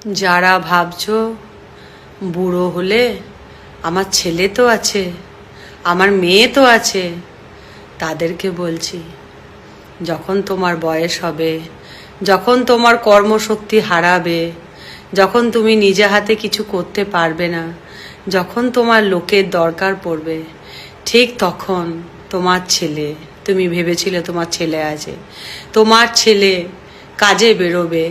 যারা ভাবছো বুড়ো হলে আমার ছেলে তো আছে, আমার মেয়ে তো আছে, তাদেরকে বলছি, যখন তোমার বয়স হবে, যখন তোমার কর্মশক্তি হারাবে, যখন তুমি নিজে হাতে কিছু করতে পারবে না, যখন তোমার লোকের দরকার পড়বে, ঠিক তখন তোমার ছেলে, তুমি ভেবেছিলে তোমার ছেলে আছে, তোমার ছেলে কাজে বেরোবে,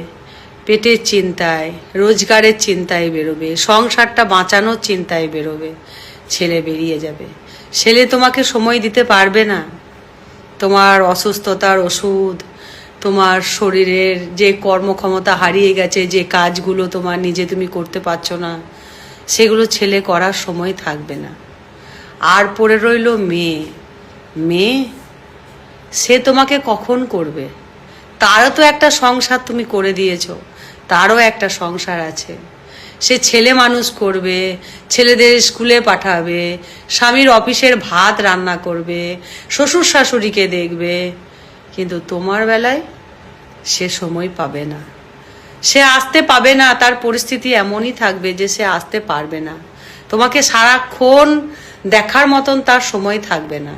পেটের চিন্তায়, রোজগারের চিন্তায় বেরোবে, সংসারটা বাঁচানোর চিন্তায় বেরোবে, ছেলে বেরিয়ে যাবে। ছেলে তোমাকে সময় দিতে পারবে না। তোমার অসুস্থতার ওষুধ, তোমার শরীরের যে কর্মক্ষমতা হারিয়ে গেছে, যে কাজগুলো তোমার নিজে তুমি করতে পারছো না, সেগুলো ছেলে করার সময় থাকবে না। আর পড়ে রইল মেয়ে। মেয়ে সে তোমাকে কখন করবে? তারও তো একটা সংসার তুমি করে দিয়েছো, তারও একটা সংসার আছে। সে ছেলে মানুষ করবে, ছেলেদের স্কুলে পাঠাবে, স্বামীর অফিসের ভাত রান্না করবে, শ্বশুর শাশুড়িকে দেখবে, কিন্তু তোমার বেলায় সে সময় পাবে না, সে আসতে পাবে না। তার পরিস্থিতি এমনই থাকবে যে সে আসতে পারবে না, তোমাকে সারাক্ষণ দেখার মতন তার সময় থাকবে না।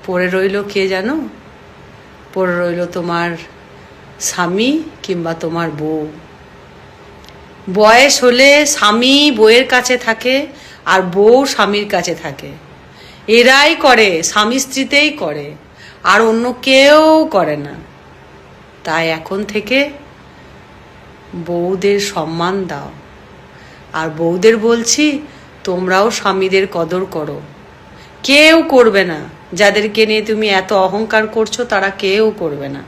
পড়ে রইল কে জানো? পড়ে রইল তোমার স্বামী কিংবা তোমার বউ। বয়স হলে স্বামী বউয়ের কাছে থাকে আর বউ স্বামীর কাছে থাকে। এরাই করে, স্বামী স্ত্রীতেই করে, আর অন্য কেউ করে না। তাই এখন থেকে বউদের সম্মান দাও। আর বউদের বলছি, তোমরাও স্বামীদের কদর করো। কেউ করবে না, যাদেরকে নিয়ে তুমি এত অহংকার করছো তারা কেউ করবে না।